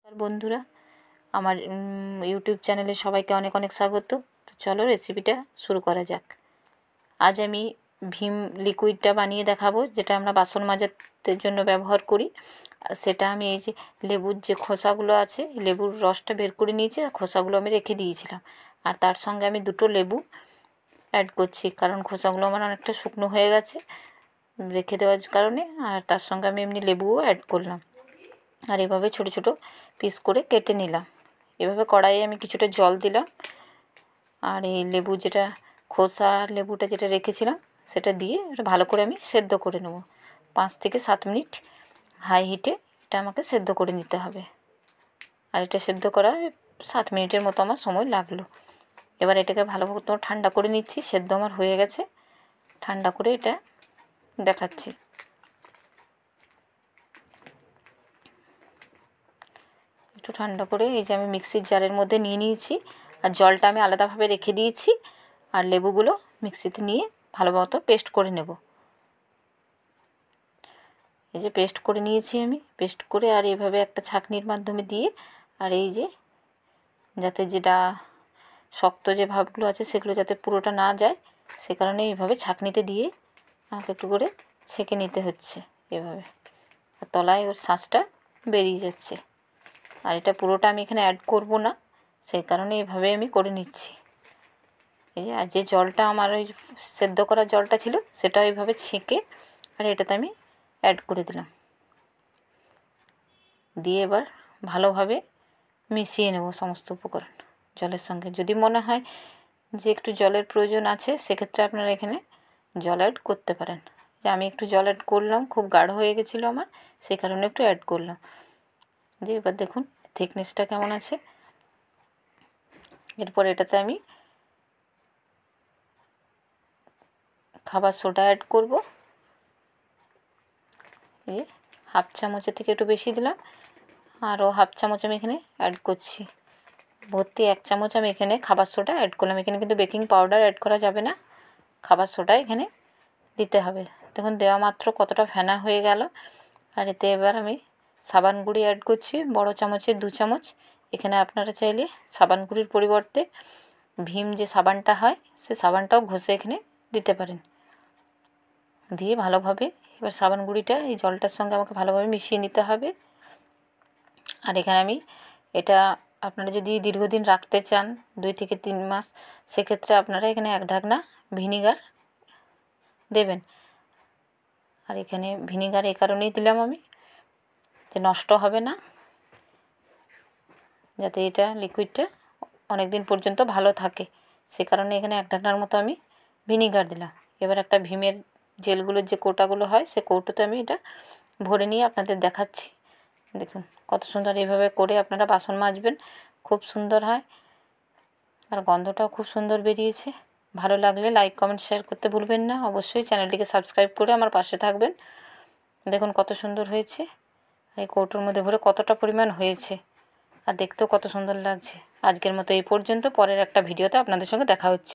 আর বন্ধুরা, আমার ইউটিউব চ্যানেলে সবাইকে অনেক অনেক স্বাগত। তো চলো রেসিপিটা শুরু করা যাক। আজ আমি ভীম লিকুইডটা বানিয়ে দেখাবো, যেটা আমরা বাসন মাজার জন্য ব্যবহার করি। সেটা আমি এই যে লেবুর যে খোসাগুলো আছে, লেবুর রসটা বের করে নিয়েছি, আর খোসাগুলো আমি রেখে দিয়েছিলাম। আর তার সঙ্গে আমি 2টো লেবু অ্যাড করছি, কারণ খোসাগুলো আমার অনেকটা শুকনো হয়ে গেছে রেখে দেওয়ার কারণে। আর তার সঙ্গে আমি এমনি লেবুও অ্যাড করলাম, আর এভাবে ছোটো ছোটো পিস করে কেটে নিলাম। এভাবে কড়াইয়ে আমি কিছুটা জল দিলাম, আর এই লেবু যেটা খোসা লেবুটা যেটা রেখেছিলাম সেটা দিয়ে এটা ভালো করে আমি সেদ্ধ করে নেব। 5 থেকে 7 মিনিট হাই হিটে এটা আমাকে সেদ্ধ করে নিতে হবে। আর এটা সেদ্ধ করার 7 মিনিটের মতো আমার সময় লাগলো। এবার এটাকে ভালো মতো ঠান্ডা করে নিচ্ছি। সেদ্ধ আমার হয়ে গেছে, ঠান্ডা করে এটা দেখাচ্ছি। একটু ঠান্ডা করে এই যে আমি মিক্সির জারের মধ্যে নিয়ে নিয়েছি, আর জলটা আমি আলাদাভাবে রেখে দিয়েছি, আর লেবুগুলো মিক্সিতে নিয়ে ভালো মতো পেস্ট করে নেব। এই যে পেস্ট করে নিয়েছি আমি, পেস্ট করে আর এইভাবে একটা ছাঁকনির মাধ্যমে দিয়ে, আর এই যে যাতে যেটা শক্ত যে ভাবগুলো আছে সেগুলো যাতে পুরোটা না যায়, সে কারণে এইভাবে ছাঁকনিতে দিয়ে আমাকে একটু করে ছেঁকে নিতে হচ্ছে এভাবে। আর তলায় ওর শাঁসটা বেরিয়ে যাচ্ছে। আর এটা পুরোটা আমি এখানে অ্যাড করব না, সেই কারণে এভাবে আমি করে নিচ্ছি। এই যে আর যে জলটা আমার ওই সেদ্ধ করা জলটা ছিল সেটা এইভাবে ছেঁকে আর এটাতে আমি অ্যাড করে দিলাম। দিয়ে এবার ভালোভাবে মিশিয়ে নেব সমস্ত উপকরণ জলের সঙ্গে। যদি মনে হয় যে একটু জলের প্রয়োজন আছে, সেক্ষেত্রে আপনারা এখানে জল অ্যাড করতে পারেন। যে আমি একটু জল অ্যাড করলাম, খুব গাঢ় হয়ে গেছিলো আমার, সেই কারণে একটু অ্যাড করলাম। যে এবার দেখুন থিকনেসটা কেমন আছে। এরপর এটাতে আমি খাবার সোডা অ্যাড করব। এই 1/2 চামচের থেকে একটু বেশি দিলাম, আরও 1/2 চামচ আমি এখানে অ্যাড করছি। ভর্তি 1 চামচ আমি এখানে খাবার সোডা অ্যাড করলাম। এখানে কিন্তু বেকিং পাউডার অ্যাড করা যাবে না, খাবার সোডা এখানে দিতে হবে। দেখুন দেওয়া মাত্র কতটা ফেনা হয়ে গেল। আর এতে এবার আমি সাবান গুঁড়ি অ্যাড করছি, বড় চামচের 2 চামচ। এখানে আপনারা চাইলে সাবান গুঁড়ির পরিবর্তে ভীম যে সাবানটা হয় সে সাবানটাও ঘষে এখানে দিতে পারেন। দিয়ে ভালোভাবে এবার সাবান গুঁড়িটা এই জলটার সঙ্গে আমাকে ভালোভাবে মিশিয়ে নিতে হবে। আর এখানে আমি এটা আপনারা যদি দীর্ঘদিন রাখতে চান 2 থেকে 3 মাস, সেক্ষেত্রে আপনারা এখানে 1 ঢাকনা ভিনিগার দেবেন। আর এখানে ভিনিগার এই কারণেই দিলাম আমি, যে নষ্ট হবে না, যাতে এটা লিকুইডটা অনেক দিন পর্যন্ত ভালো থাকে, সে কারণে এখানে 1 ঢাকনার মতো আমি ভিনিগার দিলাম। এবার একটা ভীমের জেলগুলোর যে কৌটাগুলো হয় সে কৌটোতে আমি এটা ভরে নিয়ে আপনাদের দেখাচ্ছি। দেখুন কত সুন্দর এইভাবে করে আপনারা বাসন মাজবেন, খুব সুন্দর হয়, আর গন্ধটাও খুব সুন্দর বেরিয়েছে। ভালো লাগলে লাইক কমেন্ট শেয়ার করতে ভুলবেন না। অবশ্যই চ্যানেলটিকে সাবস্ক্রাইব করে আমার পাশে থাকবেন। দেখুন কত সুন্দর হয়েছে, আর এই কৌটোর মধ্যে ভরে কতটা পরিমাণ হয়েছে, আর দেখতেও কত সুন্দর লাগছে। আজকের মতো এই পর্যন্ত, পরের একটা ভিডিওতে আপনাদের সঙ্গে দেখা হচ্ছে।